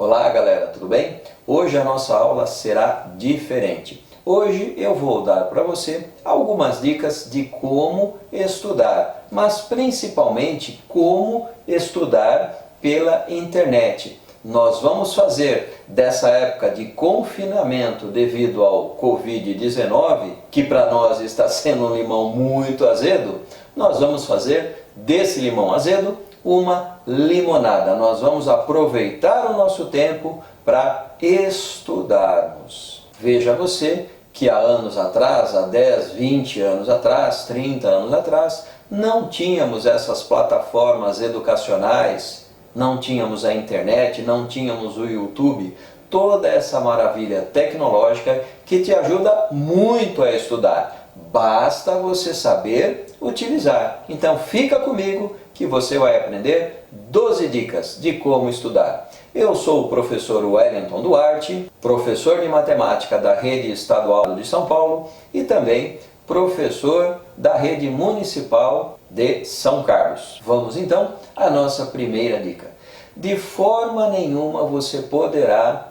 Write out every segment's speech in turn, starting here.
Olá galera, tudo bem? Hoje a nossa aula será diferente. Hoje eu vou dar para você algumas dicas de como estudar, mas principalmente como estudar pela internet. Nós vamos fazer dessa época de confinamento devido ao Covid-19, que para nós está sendo um limão muito azedo, nós vamos fazer desse limão azedo uma limonada. Nós vamos aproveitar o nosso tempo para estudarmos. Veja você que há anos atrás, há 10, 20 anos atrás, 30 anos atrás, não tínhamos essas plataformas educacionais, não tínhamos a internet, não tínhamos o YouTube, toda essa maravilha tecnológica que te ajuda muito a estudar. Basta você saber utilizar. Então fica comigo que você vai aprender 12 dicas de como estudar. Eu sou o professor Wellington Duarte, professor de matemática da Rede Estadual de São Paulo e também professor da Rede Municipal de São Carlos. Vamos então à nossa primeira dica. De forma nenhuma você poderá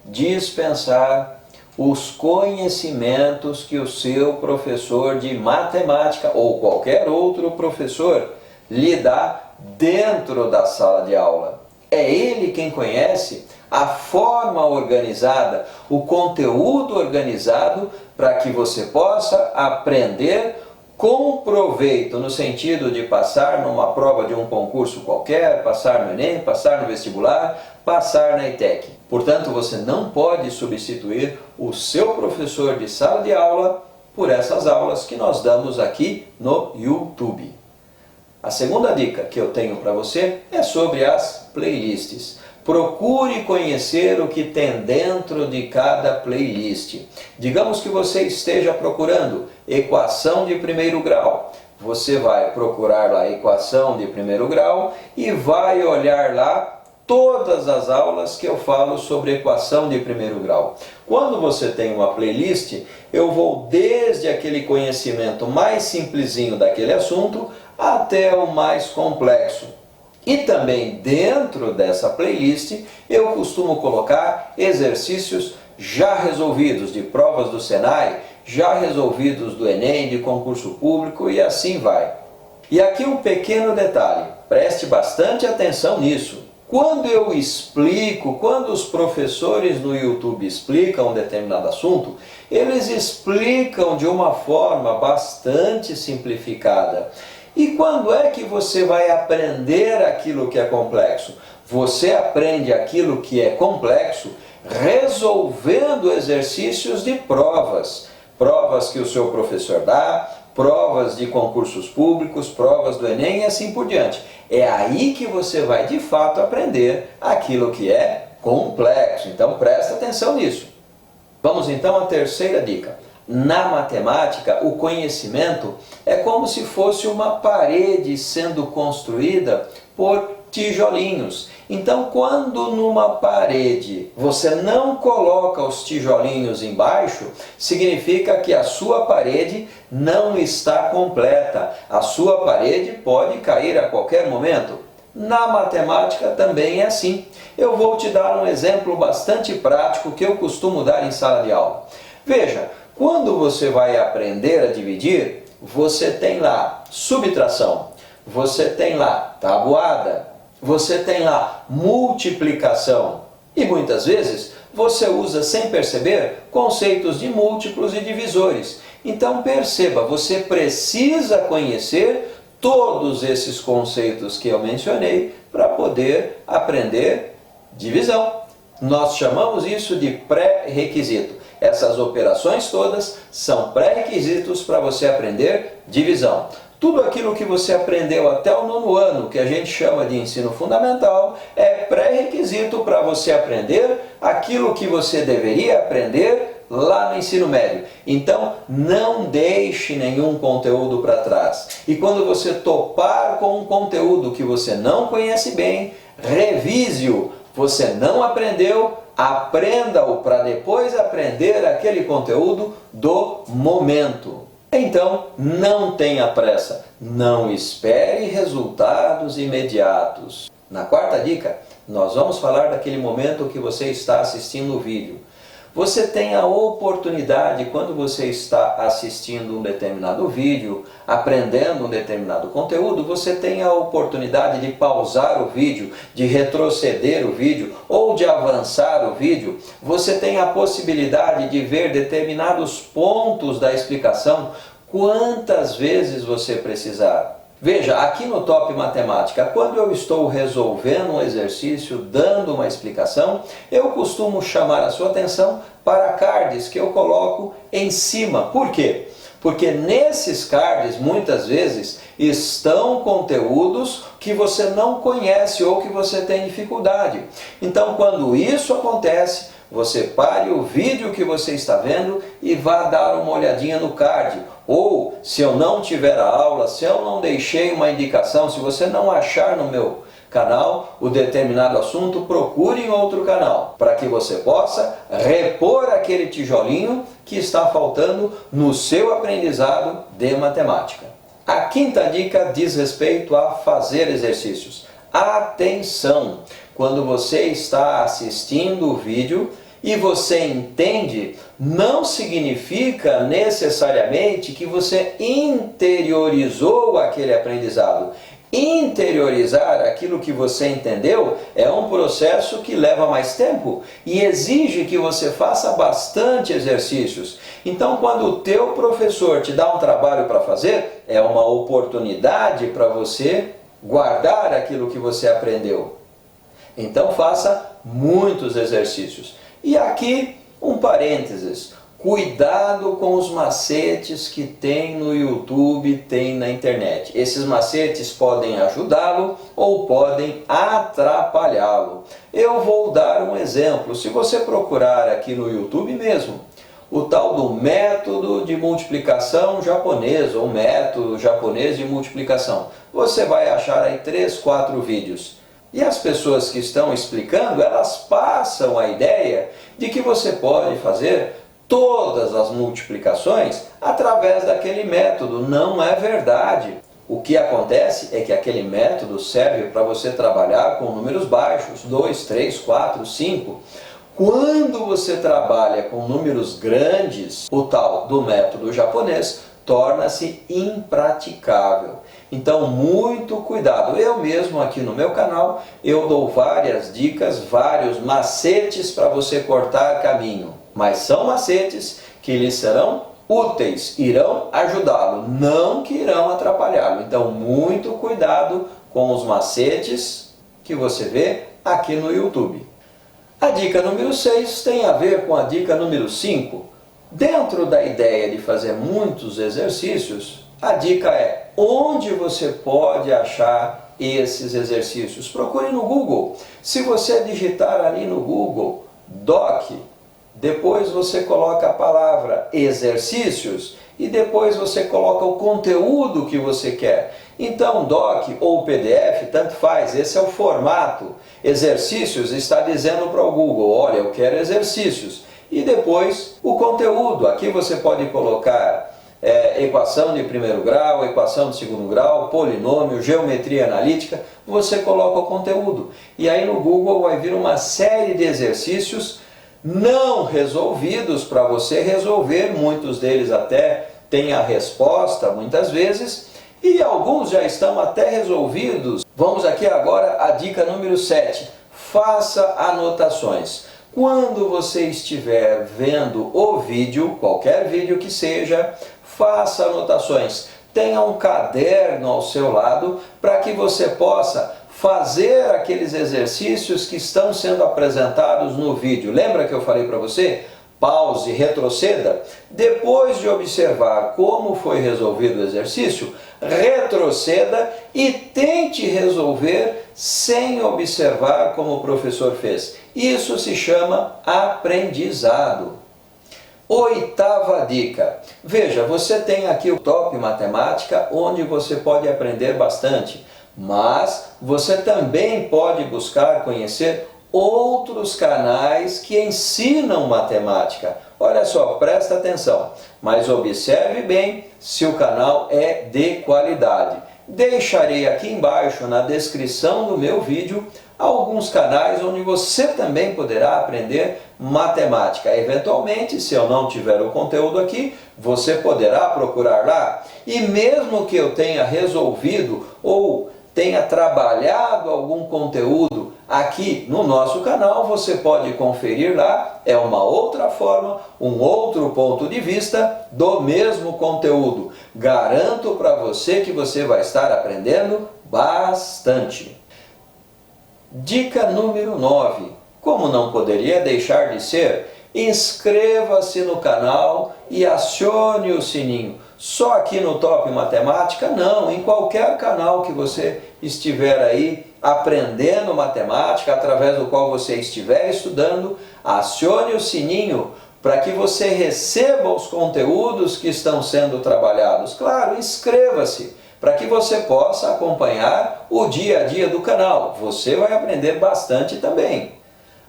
dispensar os conhecimentos que o seu professor de matemática ou qualquer outro professor lhe dá dentro da sala de aula. É ele quem conhece a forma organizada, o conteúdo organizado para que você possa aprender com proveito, no sentido de passar numa prova de um concurso qualquer, passar no Enem, passar no vestibular, passar na ETEC. Portanto, você não pode substituir o seu professor de sala de aula por essas aulas que nós damos aqui no YouTube. A segunda dica que eu tenho para você é sobre as playlists. Procure conhecer o que tem dentro de cada playlist. Digamos que você esteja procurando equação de primeiro grau. Você vai procurar lá equação de primeiro grau e vai olhar lá todas as aulas que eu falo sobre equação de primeiro grau. Quando você tem uma playlist, eu vou desde aquele conhecimento mais simplesinho daquele assunto até o mais complexo. E também dentro dessa playlist eu costumo colocar exercícios já resolvidos de provas do Senai, já resolvidos do Enem, de concurso público e assim vai. E aqui um pequeno detalhe, preste bastante atenção nisso. Quando eu explico, quando os professores no YouTube explicam um determinado assunto, eles explicam de uma forma bastante simplificada. E quando é que você vai aprender aquilo que é complexo? Você aprende aquilo que é complexo resolvendo exercícios de provas. Provas que o seu professor dá, provas de concursos públicos, provas do Enem e assim por diante. É aí que você vai de fato aprender aquilo que é complexo. Então presta atenção nisso. Vamos então à terceira dica. Na matemática, o conhecimento é como se fosse uma parede sendo construída por tijolinhos. Então, quando numa parede você não coloca os tijolinhos embaixo, significa que a sua parede não está completa. A sua parede pode cair a qualquer momento. Na matemática também é assim. Eu vou te dar um exemplo bastante prático que eu costumo dar em sala de aula. Veja, quando você vai aprender a dividir, você tem lá subtração, você tem lá tabuada, você tem lá multiplicação e muitas vezes você usa sem perceber conceitos de múltiplos e divisores. Então perceba, você precisa conhecer todos esses conceitos que eu mencionei para poder aprender divisão. Nós chamamos isso de pré-requisito. Essas operações todas são pré-requisitos para você aprender divisão. Tudo aquilo que você aprendeu até o 9º ano, que a gente chama de ensino fundamental, é pré-requisito para você aprender aquilo que você deveria aprender lá no ensino médio. Então, não deixe nenhum conteúdo para trás. E quando você topar com um conteúdo que você não conhece bem, revise-o. Você não aprendeu, aprenda-o para depois aprender aquele conteúdo do momento. Então, não tenha pressa, não espere resultados imediatos. Na quarta dica, nós vamos falar daquele momento que você está assistindo o vídeo. Você tem a oportunidade, quando você está assistindo um determinado vídeo, aprendendo um determinado conteúdo, você tem a oportunidade de pausar o vídeo, de retroceder o vídeo ou de avançar o vídeo. Você tem a possibilidade de ver determinados pontos da explicação quantas vezes você precisar. Veja, aqui no Top Matemática, quando eu estou resolvendo um exercício, dando uma explicação, eu costumo chamar a sua atenção para cards que eu coloco em cima. Por quê? Porque nesses cards, muitas vezes, estão conteúdos que você não conhece ou que você tem dificuldade. Então, quando isso acontece, você pare o vídeo que você está vendo e vá dar uma olhadinha no card. Ou, se eu não tiver a aula, se eu não deixei uma indicação, se você não achar no meu canal o determinado assunto, procure em outro canal, para que você possa repor aquele tijolinho que está faltando no seu aprendizado de matemática. A quinta dica diz respeito a fazer exercícios. Atenção! Quando você está assistindo o vídeo e você entende, não significa necessariamente que você interiorizou aquele aprendizado. Interiorizar aquilo que você entendeu é um processo que leva mais tempo e exige que você faça bastante exercícios. Então, quando o teu professor te dá um trabalho para fazer, é uma oportunidade para você guardar aquilo que você aprendeu. Então, faça muitos exercícios. E aqui um parênteses, cuidado com os macetes que tem no YouTube, tem na internet. Esses macetes podem ajudá-lo ou podem atrapalhá-lo. Eu vou dar um exemplo. Se você procurar aqui no YouTube mesmo, o tal do método de multiplicação japonês, ou método japonês de multiplicação, você vai achar aí 3, 4 vídeos. E as pessoas que estão explicando, elas passam a ideia de que você pode fazer todas as multiplicações através daquele método. Não é verdade. O que acontece é que aquele método serve para você trabalhar com números baixos, 2, 3, 4, 5. Quando você trabalha com números grandes, o tal do método japonês torna-se impraticável. Então, muito cuidado. Eu mesmo aqui no meu canal, eu dou várias dicas, vários macetes para você cortar caminho. Mas são macetes que lhe serão úteis, irão ajudá-lo, não que irão atrapalhá-lo. Então, muito cuidado com os macetes que você vê aqui no YouTube. A dica número 6 tem a ver com a dica número 5. Dentro da ideia de fazer muitos exercícios, a dica é onde você pode achar esses exercícios. Procure no Google. Se você digitar ali no Google, Doc, depois você coloca a palavra exercícios e depois você coloca o conteúdo que você quer. Então, Doc ou PDF, tanto faz, esse é o formato. Exercícios está dizendo para o Google, olha, eu quero exercícios. E depois o conteúdo, aqui você pode colocar equação de primeiro grau, equação de segundo grau, polinômio, geometria analítica, você coloca o conteúdo. E aí no Google vai vir uma série de exercícios não resolvidos para você resolver, muitos deles até têm a resposta muitas vezes, e alguns já estão até resolvidos. Vamos aqui agora à dica número 7. Faça anotações. Quando você estiver vendo o vídeo, qualquer vídeo que seja, faça anotações. Tenha um caderno ao seu lado para que você possa fazer aqueles exercícios que estão sendo apresentados no vídeo. Lembra que eu falei para você? Pause, retroceda. Depois de observar como foi resolvido o exercício, retroceda e tente resolver sem observar como o professor fez. Isso se chama aprendizado. Oitava dica. Veja, você tem aqui o Top Matemática, onde você pode aprender bastante, mas você também pode buscar conhecer outros canais que ensinam matemática. Olha só, presta atenção, mas observe bem se o canal é de qualidade. deixarei aqui embaixo na descrição do meu vídeo alguns canais onde você também poderá aprender matemática. Eventualmente, se eu não tiver o conteúdo aqui, você poderá procurar lá. E mesmo que eu tenha resolvido ou tenha trabalhado algum conteúdo aqui no nosso canal, você pode conferir lá. É uma outra forma, um outro ponto de vista do mesmo conteúdo. Garanto para você que você vai estar aprendendo bastante. Dica número 9. Como não poderia deixar de ser, inscreva-se no canal e acione o sininho. Só aqui no Top Matemática? Não, em qualquer canal que você estiver aí aprendendo matemática, através do qual você estiver estudando, acione o sininho para que você receba os conteúdos que estão sendo trabalhados. Claro, inscreva-se para que você possa acompanhar o dia a dia do canal. Você vai aprender bastante também.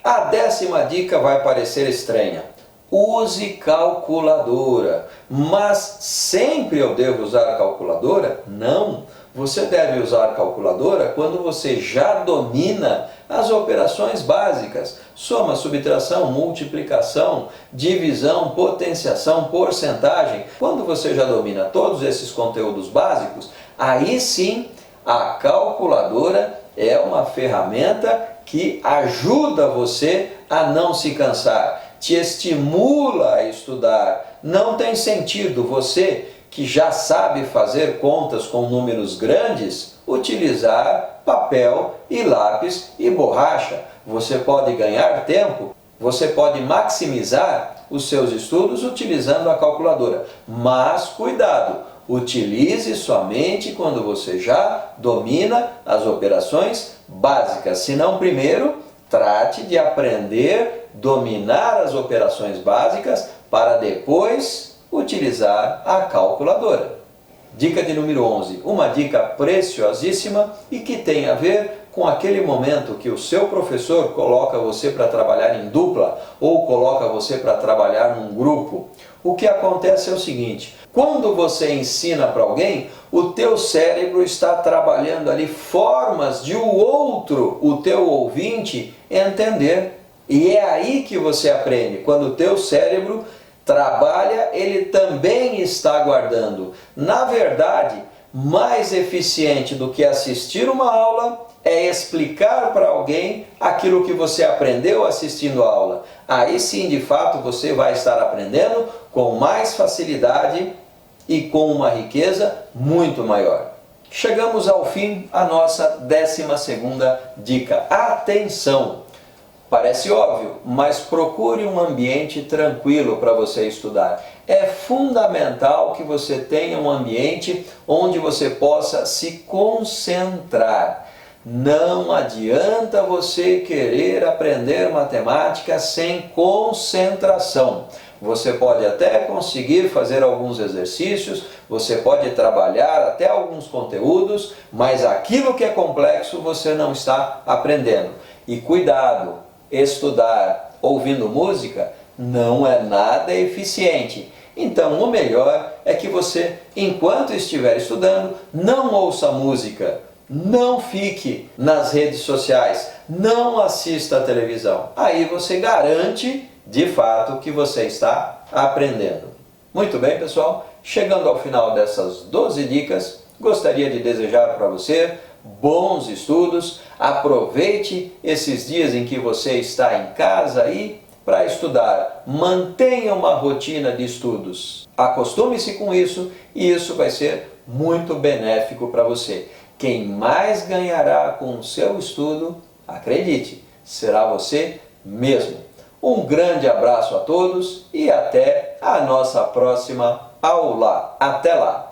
A 10ª dica vai parecer estranha. Use calculadora. Mas sempre eu devo usar calculadora? Não. Você deve usar calculadora quando você já domina as operações básicas. Soma, subtração, multiplicação, divisão, potenciação, porcentagem. Quando você já domina todos esses conteúdos básicos, aí sim a calculadora é uma ferramenta que ajuda você a não se cansar, te estimula a estudar. Não tem sentido você, que já sabe fazer contas com números grandes, utilizar papel e lápis e borracha. Você pode ganhar tempo, você pode maximizar os seus estudos utilizando a calculadora. Mas cuidado! Utilize somente quando você já domina as operações básicas. Se não, primeiro, trate de aprender, dominar as operações básicas para depois utilizar a calculadora. Dica de número 11. Uma dica preciosíssima e que tem a ver com aquele momento que o seu professor coloca você para trabalhar em dupla ou coloca você para trabalhar num grupo. O que acontece é o seguinte: quando você ensina para alguém, o teu cérebro está trabalhando ali formas de o outro, o teu ouvinte, entender. E é aí que você aprende. Quando o teu cérebro trabalha, ele também está guardando. Na verdade, mais eficiente do que assistir uma aula é explicar para alguém aquilo que você aprendeu assistindo a aula. Aí sim, de fato, você vai estar aprendendo com mais facilidade e com uma riqueza muito maior. Chegamos ao fim, a nossa 12ª dica. Atenção! Parece óbvio, mas procure um ambiente tranquilo para você estudar. É fundamental que você tenha um ambiente onde você possa se concentrar. Não adianta você querer aprender matemática sem concentração. Você pode até conseguir fazer alguns exercícios, você pode trabalhar até alguns conteúdos, mas aquilo que é complexo você não está aprendendo. E cuidado, estudar ouvindo música não é nada eficiente. Então o melhor é que você, enquanto estiver estudando, não ouça música, não fique nas redes sociais, não assista a televisão. Aí você garante, de fato, que você está aprendendo. Muito bem, pessoal, chegando ao final dessas 12 dicas, gostaria de desejar para você bons estudos. Aproveite esses dias em que você está em casa aí para estudar. Mantenha uma rotina de estudos. Acostume-se com isso e isso vai ser muito benéfico para você. Quem mais ganhará com o seu estudo, acredite, será você mesmo. Um grande abraço a todos e até a nossa próxima aula. Até lá!